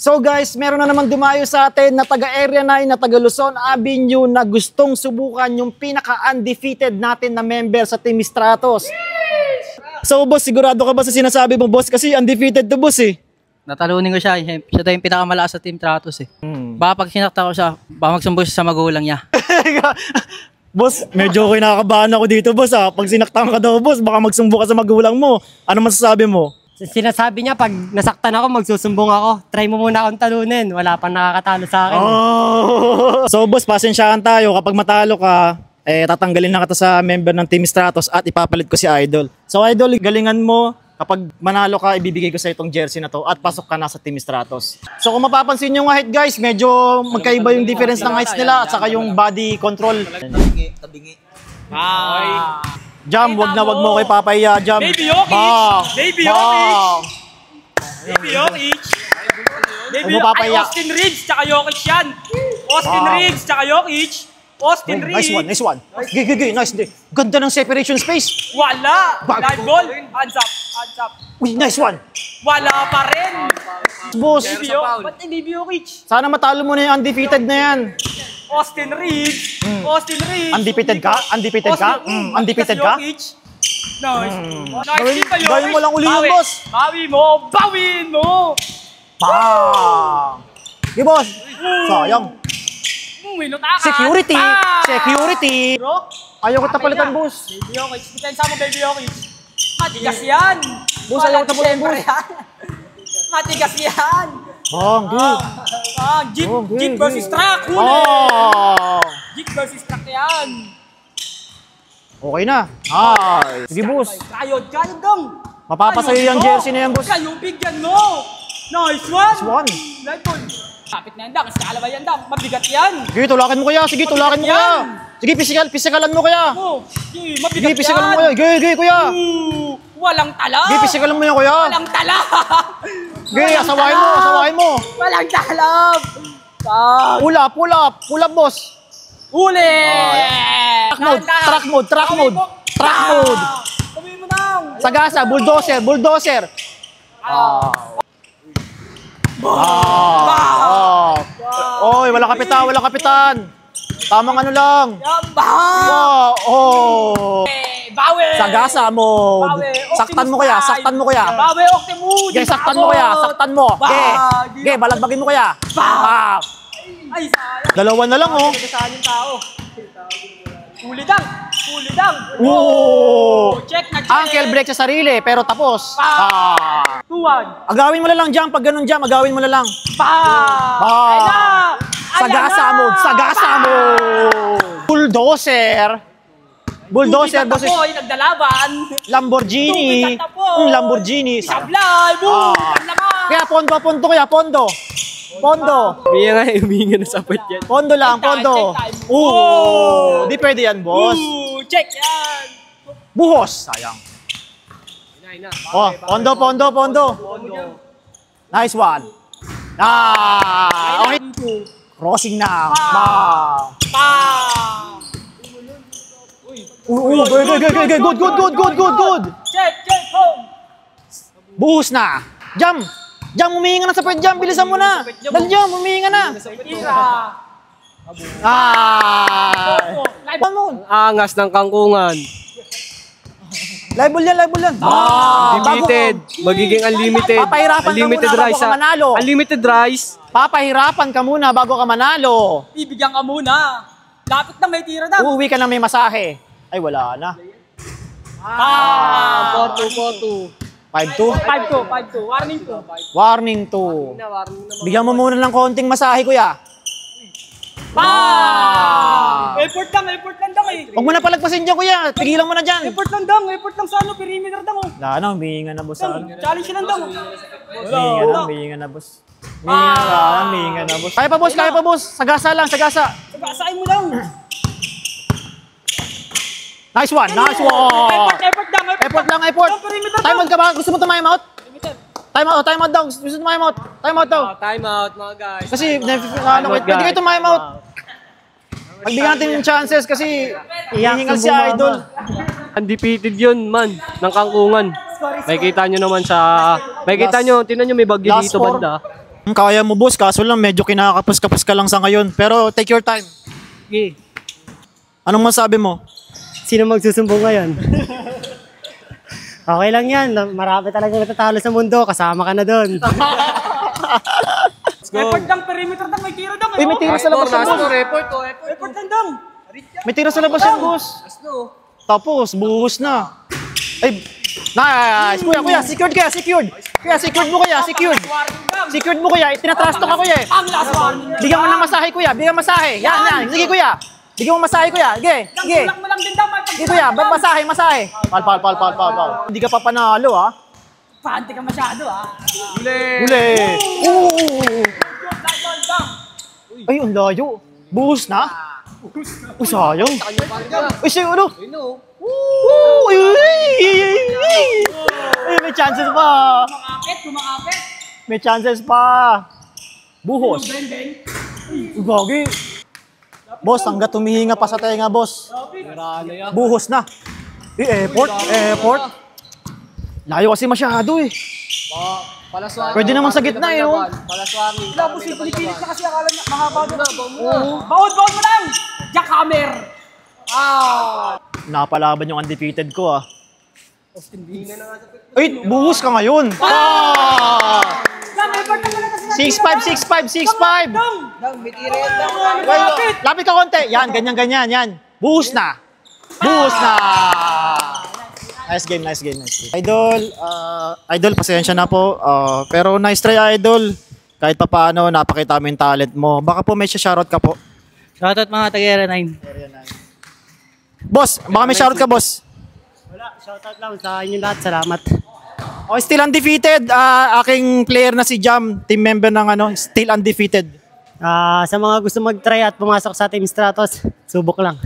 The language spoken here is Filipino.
So guys, meron na naman dumayo sa atin na taga-area 9 na taga Luzon Avenue na gustong subukan yung pinaka-undefeated natin na member sa Team Stratos. So boss, sigurado ka ba sa sinasabi mo boss? Kasi undefeated to boss eh. Natalunin ko siya. Siya daw yung pinakamalakas sa Team Stratos eh. Baka pag sinakta ko siya, baka magsumbong siya sa magulang niya. Boss, medyo ako nakakabahan ako dito boss ha. Pag sinaktan ka daw boss, baka magsumbo ka sa magulang mo. Ano masasabi mo? Sinasabi niya, pag nasaktan ako, magsusumbong ako. Try mo muna akong talunin. Wala pang nakakatalo sa akin. Oh. So boss, pasensyahan tayo. Kapag matalo ka, tatanggalin na kita sa member ng Team Stratos at ipapalit ko si Idol. So Idol, galingan mo. Kapag manalo ka, ibibigay ko sa itong jersey na to at pasok ka na sa Team Stratos. So kung mapapansin nyo nga height guys, medyo magkaiba yung difference ng heights nila at saka yung body control. Tabingi. Jam, wag mo kay Papaya, Jam. Baby Jokic! Baby Jokic! Baby Jokic! Baby Jokic! Austin Reeves tsaka Jokic yan! Austin Reeves tsaka Jokic! Austin Reeves! Nice one. Nice. Ganda ng separation space. Wala! Live goal! Hands up! Uy, nice one. Wala pa rin! Boss, Ba't hindi Baby Jokic? sana matalo mo na yung undefeated na yan. Austin Reeves! Austin Reeves! Undefeated ka? Undefeated ka? Undefeated ka? Nice! Nice! Gawin mo lang uli yun, boss. Bawin mo! Bang! Sige, boss. Sayang. Security! Bro? Ayaw ko tapalitan, boss. Baby Jokic. Depensa mo, Baby Jokic. Matigas yan! Boss, ayaw ko tapalitan, boss. Matigas yan! Jeep versus truck! Huli! Jeep versus truck yan! Okay na. Ay. Sige, boss. Kayod dong! Mapapasayo yung jersey na yan, boss. Kayo, bigyan mo! Nice one! Light goal! Kapit na yan, Dang. Eskalaba yan, Dang. Mabigat yan! Sige, tulakan mo kaya. Sige, pisikalan mo kaya. Mabigat Sige, pisikalan mo kaya. Sige, kuya. Walang tala! Sige, pisikalan mo yan, kuya. Walang tala! Sige, asawahin mo. Walang talab! Pull up, boss. Huli! Track mode. Sabihin mo nang! Sagasa, bulldozer. Oy, wala kapitan. Tamang ano lang. Bawi! Sagasa mode. Saktan mo kaya. Bawi, Octimood! Okay, saktan mo. Okay, balagbagin mo kaya. Ay, sayang. Dalawa na lang, oh. Saan yung tao? Huli dang! Check. Ankle break sa sarili, pero tapos. 2-1. Agawin mo na lang dyan, pag ganun dyan, agawin mo na lang. Sagasa mode. Bulldozer, boss. Boy, nagdalaban. Lamborghini. Sablay, boom! Kaya pondo. Huminga na sa puwet yan. Pondo lang. Di pwede yan, boss. Check yan. Buhos. Sayang. Pondo. Nice one. Okay. Crossing na. Good. Check, home. Buhos na. Jam, humihinga na sa puwet, Jam. Bilisan mo na. Dali, Jam, humihinga na. Angas ng kangkungan. Live ball yan. Unlimited. Magiging unlimited. Papahirapan ka muna bago ka manalo. Unlimited rice. Papahirapan ka muna bago ka manalo. Bibigyan ka muna. Lapit na may tira na. Uuwi ka na may masahe. Ay, wala na. 4-2. 5-2. 5-2. Warning 2. Bigyan mo muna ng konting masahe, kuya. Effort lang daw eh. Huwag mo na palagpasin dyan, kuya. Tigilan mo na dyan. Effort lang sa perimeter daw. Wala na, humihinga na, boss. Challenge lang daw. Humihinga na, boss. Kaya pa, boss. Sagasa lang. Sagasain mo lang. Nice one. Effort lang. Time out ka ba? Gusto mo time out? Time out daw. Gusto mo time out? Time out, mga guys. Kasi, pwede kayo time out. Pagbigyan natin yung chances kasi hihingal si Idol. Undefeated yun, man, ng kangkungan. May kita nyo naman sa... May kita nyo, tinan nyo may bagyo dito banda. Kaya mo boss, kaso lang medyo kinakapos-kapos ka lang sa ngayon. Pero take your time. Okay. Anong masabi mo? Sino magsusumbong ngayon? Okay lang yan. Marami talaga natatalo sa mundo. Kasama ka na doon. Report dang, perimeter dang, may tiro dang. Uy, may tira sa labas yan, boss. Report dang dang. May tira sa labas yan, boss. Tapos, buhos na. Ay, nice. Kuya, secured kaya, secured. Kuya, secured mo kaya, secured. Secured mo kuya, tinatrasto ka kuya. Ang last warning. Bigyan mo ng masahe kuya, bigyan masahe. Yan. Sige kuya. Bigyan mo masahe kuya. Sige. Tulak mo lang din daw. Sige kuya, masahe. Pal. Hindi ka pa panalo ha. Paante ka masyado ah. Huli. Ay, ang layo. Buhos na. Uy, sayang. Uy, siya ano? Ay, may chances pa. Kumakapit. May chances pa. Buhos. Gagi. Boss, hanggat tumihinga pa sa tenga, boss. Buhos na. Airport. Layo kasi masyado eh. Pwede naman sa gitna eh, no? Wala po si Pilipinas na kasi akala niya mahaba doon. Baon mo lang. Jackhammer. Napalaban yung undefeated ko ah. Ay, buhos ka ngayon. Report ka pala kasi. 6'5". Wait, lapit ka konti. Yan, ganyan. Buhos na. Nice game. Idol, pasensya na po. Pero nice try, Idol. Kahit pa paano, napakita mo yung talent mo. Baka po may shoutout ka po. Shoutout mga Tagayara 9. Boss, baka may shoutout ka, boss. Wala, shoutout lang sa inyo lahat. Salamat. Oh, still undefeated. Aking player na si Jam, team member ng still undefeated. Sa mga gusto mag-try at pumasok sa Team Stratos, subok lang.